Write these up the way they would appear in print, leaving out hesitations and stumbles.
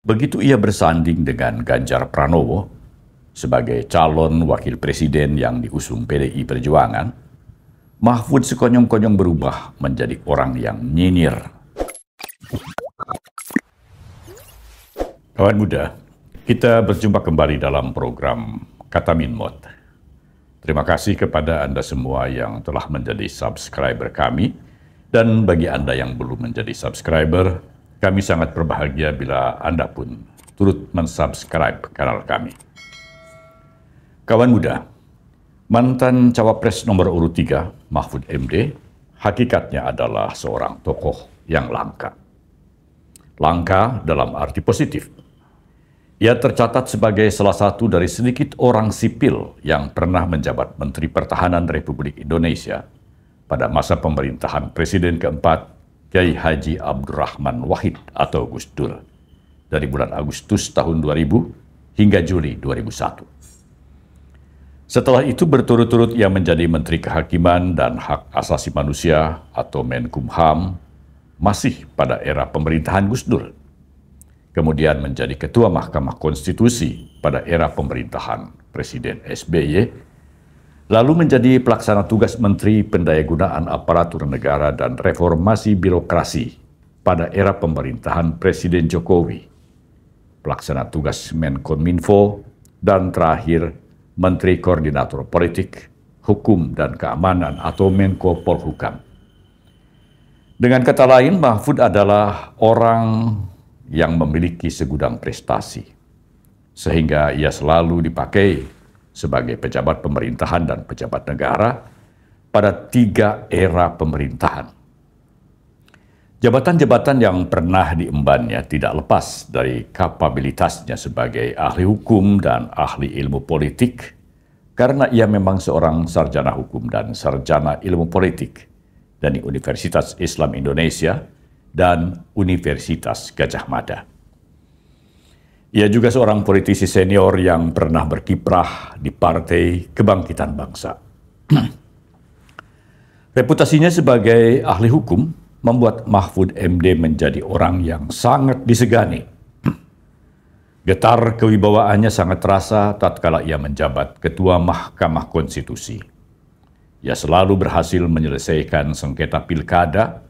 Begitu ia bersanding dengan Ganjar Pranowo sebagai calon wakil presiden yang diusung PDI Perjuangan, Mahfud sekonyong-konyong berubah menjadi orang yang nyinyir. Kawan muda, kita berjumpa kembali dalam program Kata Minmot. Terima kasih kepada Anda semua yang telah menjadi subscriber kami, dan bagi Anda yang belum menjadi subscriber, kami sangat berbahagia bila Anda pun turut mensubscribe kanal kami. Kawan muda, mantan Cawapres nomor urut 3, Mahfud MD, hakikatnya adalah seorang tokoh yang langka. Langka dalam arti positif. Ia tercatat sebagai salah satu dari sedikit orang sipil yang pernah menjabat Menteri Pertahanan Republik Indonesia pada masa pemerintahan Presiden keempat Kiai Haji Abdurrahman Wahid atau Gus Dur dari bulan Agustus tahun 2000 hingga Juli 2001. Setelah itu berturut-turut ia menjadi Menteri Kehakiman dan Hak Asasi Manusia atau Menkumham masih pada era pemerintahan Gus Dur. Kemudian menjadi Ketua Mahkamah Konstitusi pada era pemerintahan Presiden SBY, lalu menjadi pelaksana tugas Menteri Pendayagunaan Aparatur Negara dan Reformasi Birokrasi pada era pemerintahan Presiden Jokowi, pelaksana tugas Menkominfo, dan terakhir Menteri Koordinator Politik, Hukum dan Keamanan atau Menko Polhukam. Dengan kata lain, Mahfud adalah orang yang memiliki segudang prestasi, sehingga ia selalu dipakai sebagai pejabat pemerintahan dan pejabat negara pada 3 era pemerintahan. Jabatan-jabatan yang pernah diembannya tidak lepas dari kapabilitasnya sebagai ahli hukum dan ahli ilmu politik, karena ia memang seorang sarjana hukum dan sarjana ilmu politik dari Universitas Islam Indonesia dan Universitas Gadjah Mada. Ia juga seorang politisi senior yang pernah berkiprah di Partai Kebangkitan Bangsa. Reputasinya sebagai ahli hukum membuat Mahfud MD menjadi orang yang sangat disegani. Getar kewibawaannya sangat terasa tatkala ia menjabat Ketua Mahkamah Konstitusi. Ia selalu berhasil menyelesaikan sengketa pilkada,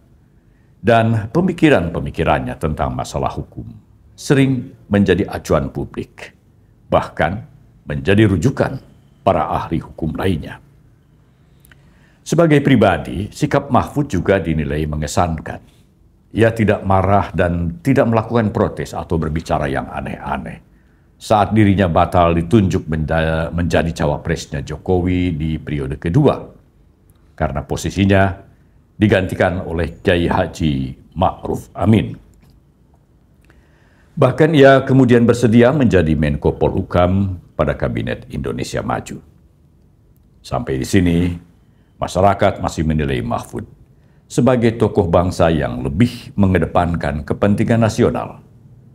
dan pemikiran-pemikirannya tentang masalah hukum sering menjadi acuan publik, bahkan menjadi rujukan para ahli hukum lainnya. Sebagai pribadi, sikap Mahfud juga dinilai mengesankan. Ia tidak marah dan tidak melakukan protes atau berbicara yang aneh-aneh saat dirinya batal ditunjuk menjadi cawapresnya Jokowi di periode kedua, karena posisinya digantikan oleh Kiai Haji Ma'ruf Amin. Bahkan ia kemudian bersedia menjadi Menko Polhukam pada Kabinet Indonesia Maju. Sampai di sini, masyarakat masih menilai Mahfud sebagai tokoh bangsa yang lebih mengedepankan kepentingan nasional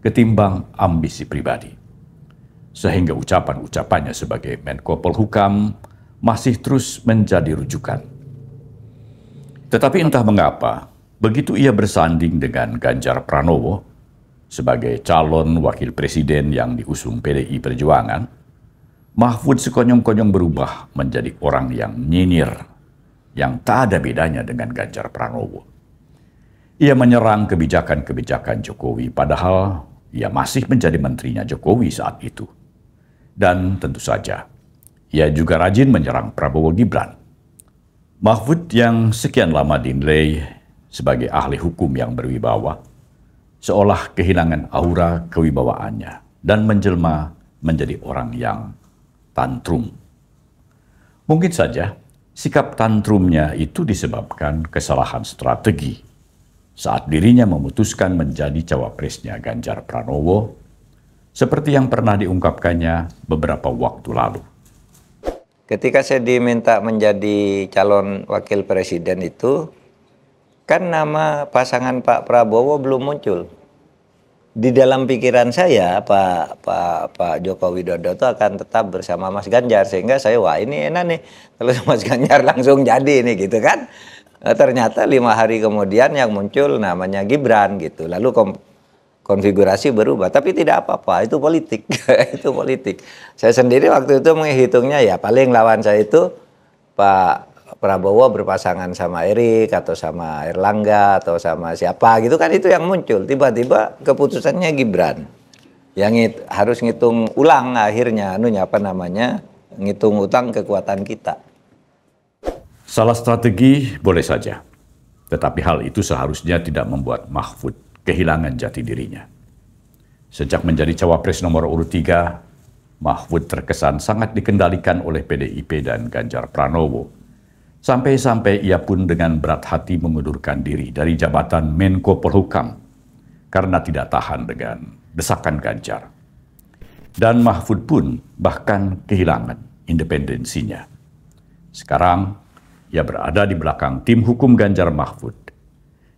ketimbang ambisi pribadi. Sehingga ucapan-ucapannya sebagai Menko Polhukam masih terus menjadi rujukan. Tetapi entah mengapa, begitu ia bersanding dengan Ganjar Pranowo sebagai calon wakil presiden yang diusung PDI Perjuangan, Mahfud sekonyong-konyong berubah menjadi orang yang nyinyir, yang tak ada bedanya dengan Ganjar Pranowo. Ia menyerang kebijakan-kebijakan Jokowi, padahal ia masih menjadi menterinya Jokowi saat itu. Dan tentu saja, ia juga rajin menyerang Prabowo Gibran. Mahfud yang sekian lama dinilai sebagai ahli hukum yang berwibawa, seolah kehilangan aura kewibawaannya dan menjelma menjadi orang yang tantrum. Mungkin saja sikap tantrumnya itu disebabkan kesalahan strategi saat dirinya memutuskan menjadi cawapresnya Ganjar Pranowo, seperti yang pernah diungkapkannya beberapa waktu lalu. Ketika saya diminta menjadi calon wakil presiden itu, kan nama pasangan Pak Prabowo belum muncul. Di dalam pikiran saya, Pak Joko Widodo itu akan tetap bersama Mas Ganjar, sehingga saya, wah ini enak nih, kalau Mas Ganjar langsung jadi nih gitu kan. Ternyata 5 hari kemudian yang muncul namanya Gibran gitu. Lalu konfigurasi berubah, tapi tidak apa-apa, itu politik. Itu politik. Saya sendiri waktu itu menghitungnya ya paling lawan saya itu Pak Prabowo berpasangan sama Erik atau sama Erlangga atau sama siapa gitu kan, itu yang muncul. Tiba-tiba keputusannya Gibran. Yang harus ngitung ulang akhirnya ngitung utang kekuatan kita. Salah strategi boleh saja, tetapi hal itu seharusnya tidak membuat Mahfud kehilangan jati dirinya. Sejak menjadi cawapres nomor urut 3, Mahfud terkesan sangat dikendalikan oleh PDIP dan Ganjar Pranowo. Sampai-sampai ia pun dengan berat hati mengundurkan diri dari jabatan Menko Polhukam karena tidak tahan dengan desakan Ganjar. Dan Mahfud pun bahkan kehilangan independensinya. Sekarang ia berada di belakang tim hukum Ganjar Mahfud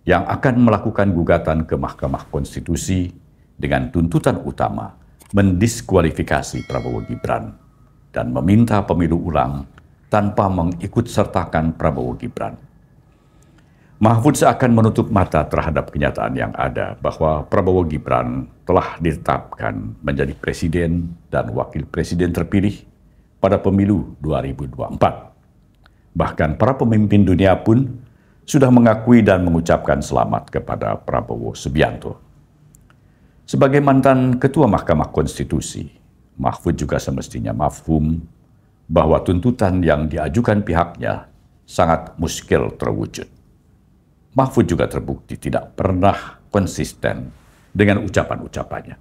yang akan melakukan gugatan ke Mahkamah Konstitusi dengan tuntutan utama mendiskualifikasi Prabowo Gibran dan meminta pemilu ulang tanpa mengikutsertakan Prabowo Gibran. Mahfud seakan menutup mata terhadap kenyataan yang ada bahwa Prabowo Gibran telah ditetapkan menjadi presiden dan wakil presiden terpilih pada pemilu 2024. Bahkan para pemimpin dunia pun sudah mengakui dan mengucapkan selamat kepada Prabowo Subianto. Sebagai mantan Ketua Mahkamah Konstitusi, Mahfud juga semestinya mafhum bahwa tuntutan yang diajukan pihaknya sangat muskil terwujud. Mahfud juga terbukti tidak pernah konsisten dengan ucapan-ucapannya.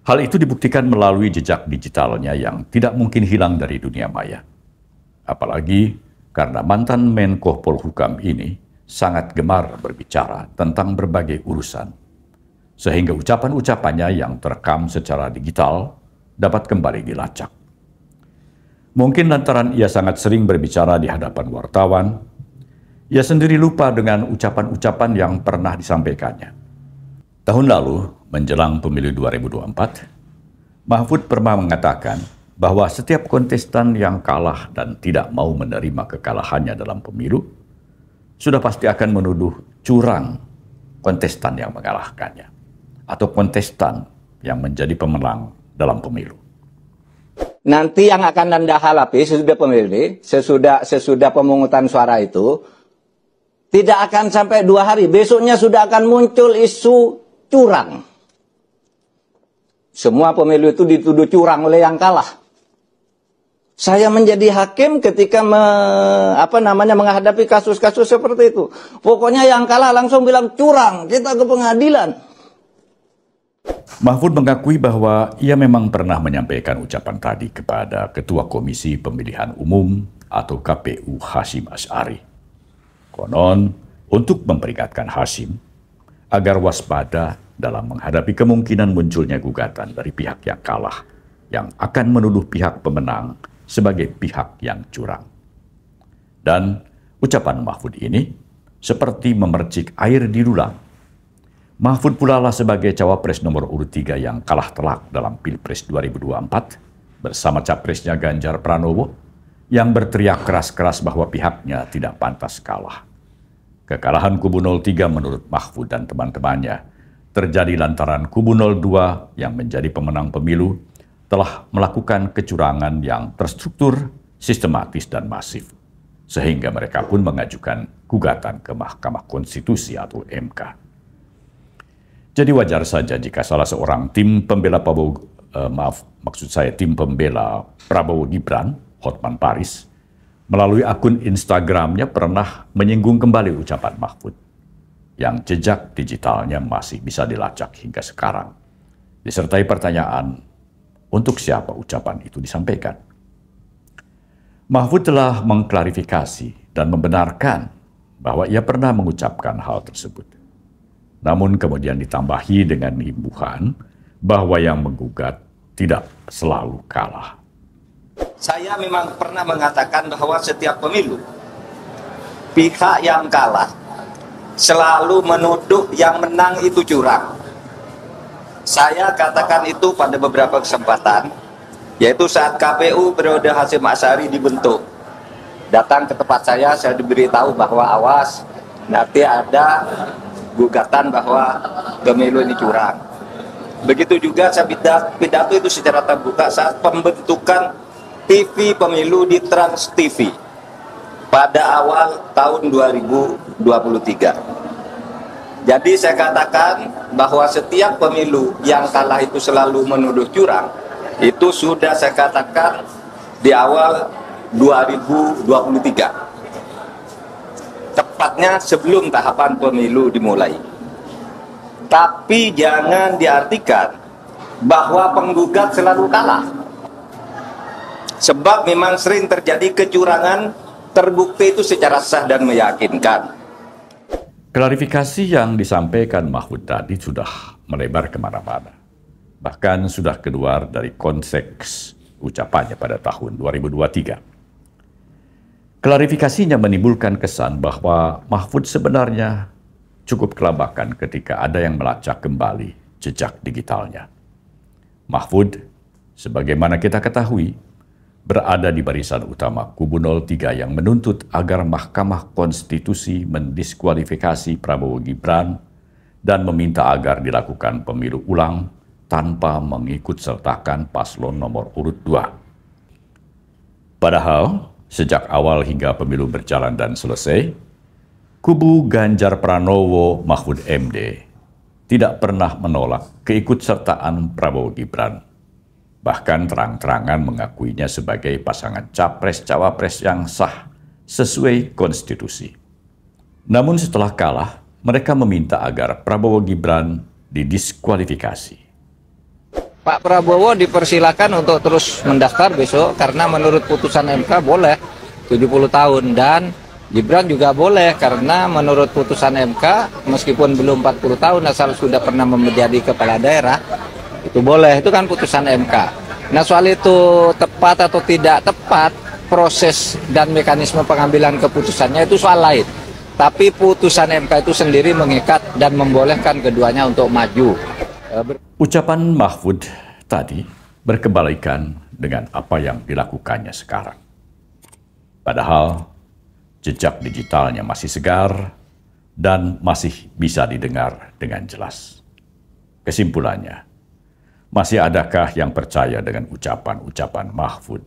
Hal itu dibuktikan melalui jejak digitalnya yang tidak mungkin hilang dari dunia maya. Apalagi karena mantan Menko Polhukam ini sangat gemar berbicara tentang berbagai urusan, sehingga ucapan-ucapannya yang terekam secara digital dapat kembali dilacak. Mungkin lantaran ia sangat sering berbicara di hadapan wartawan, ia sendiri lupa dengan ucapan-ucapan yang pernah disampaikannya. Tahun lalu, menjelang pemilu 2024, Mahfud pernah mengatakan bahwa setiap kontestan yang kalah dan tidak mau menerima kekalahannya dalam pemilu sudah pasti akan menuduh curang kontestan yang mengalahkannya atau kontestan yang menjadi pemenang dalam pemilu. Nanti yang akan Anda hadapi sesudah pemilu, sesudah pemungutan suara itu, tidak akan sampai 2 hari, besoknya sudah akan muncul isu curang. Semua pemilu itu dituduh curang oleh yang kalah. Saya menjadi hakim ketika menghadapi kasus-kasus seperti itu. Pokoknya yang kalah langsung bilang curang, kita ke pengadilan. Mahfud mengakui bahwa ia memang pernah menyampaikan ucapan tadi kepada Ketua Komisi Pemilihan Umum atau KPU Hasyim Asy'ari. Konon untuk memperingatkan Hasyim agar waspada dalam menghadapi kemungkinan munculnya gugatan dari pihak yang kalah yang akan menuduh pihak pemenang sebagai pihak yang curang. Dan ucapan Mahfud ini seperti memercik air di dulang. Mahfud pula lah sebagai cawapres nomor urut 3 yang kalah telak dalam Pilpres 2024 bersama capresnya Ganjar Pranowo yang berteriak keras-keras bahwa pihaknya tidak pantas kalah. Kekalahan kubu 03 menurut Mahfud dan teman-temannya terjadi lantaran kubu 02 yang menjadi pemenang pemilu telah melakukan kecurangan yang terstruktur, sistematis, dan masif. Sehingga mereka pun mengajukan gugatan ke Mahkamah Konstitusi atau MK. Jadi wajar saja jika salah seorang tim pembela tim pembela Prabowo Gibran, Hotman Paris, melalui akun Instagramnya pernah menyinggung kembali ucapan Mahfud, yang jejak digitalnya masih bisa dilacak hingga sekarang, disertai pertanyaan, untuk siapa ucapan itu disampaikan? Mahfud telah mengklarifikasi dan membenarkan bahwa ia pernah mengucapkan hal tersebut. Namun kemudian ditambahi dengan imbuhan bahwa yang menggugat tidak selalu kalah. Saya memang pernah mengatakan bahwa setiap pemilu, pihak yang kalah selalu menuduh yang menang itu curang. Saya katakan itu pada beberapa kesempatan, yaitu saat KPU periode Hasyim Asy'ari dibentuk. Datang ke tempat saya diberitahu bahwa awas, nanti ada gugatan bahwa pemilu ini curang. Begitu juga saya pidato itu secara terbuka saat pembentukan TV pemilu di Trans TV pada awal tahun 2023. Jadi saya katakan bahwa setiap pemilu yang kalah itu selalu menuduh curang, itu sudah saya katakan di awal 2023. Tepatnya sebelum tahapan pemilu dimulai. Tapi jangan diartikan bahwa penggugat selalu kalah. Sebab memang sering terjadi kecurangan terbukti itu secara sah dan meyakinkan. Klarifikasi yang disampaikan Mahfud tadi sudah melebar kemana-mana. Bahkan sudah keluar dari konteks ucapannya pada tahun 2023. Klarifikasinya menimbulkan kesan bahwa Mahfud sebenarnya cukup kelabakan ketika ada yang melacak kembali jejak digitalnya. Mahfud, sebagaimana kita ketahui, berada di barisan utama kubu 03 yang menuntut agar Mahkamah Konstitusi mendiskualifikasi Prabowo Gibran dan meminta agar dilakukan pemilu ulang tanpa mengikutsertakan paslon nomor urut 2. Padahal, sejak awal hingga pemilu berjalan dan selesai, kubu Ganjar Pranowo Mahfud MD tidak pernah menolak keikutsertaan Prabowo Gibran. Bahkan terang-terangan mengakuinya sebagai pasangan capres-cawapres yang sah sesuai konstitusi. Namun setelah kalah, mereka meminta agar Prabowo Gibran didiskualifikasi. Pak Prabowo dipersilakan untuk terus mendaftar besok karena menurut putusan MK boleh 70 tahun dan Gibran juga boleh karena menurut putusan MK meskipun belum 40 tahun asal sudah pernah menjadi kepala daerah itu boleh, itu kan putusan MK. Nah soal itu tepat atau tidak tepat proses dan mekanisme pengambilan keputusannya itu soal lain. Tapi putusan MK itu sendiri mengikat dan membolehkan keduanya untuk maju. Ucapan Mahfud tadi berkebalikan dengan apa yang dilakukannya sekarang. Padahal jejak digitalnya masih segar dan masih bisa didengar dengan jelas. Kesimpulannya, masih adakah yang percaya dengan ucapan-ucapan Mahfud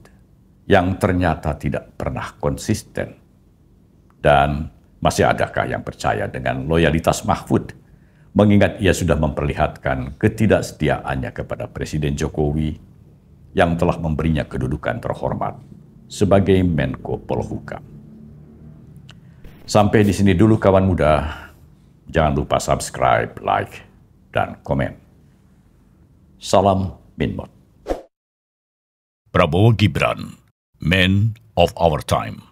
yang ternyata tidak pernah konsisten? Dan masih adakah yang percaya dengan loyalitas Mahfud mengingat ia sudah memperlihatkan ketidaksetiaannya kepada Presiden Jokowi yang telah memberinya kedudukan terhormat sebagai Menko Polhukam. Sampai di sini dulu kawan muda. Jangan lupa subscribe, like, dan komen. Salam Minmot. Prabowo Gibran, Man of Our Time.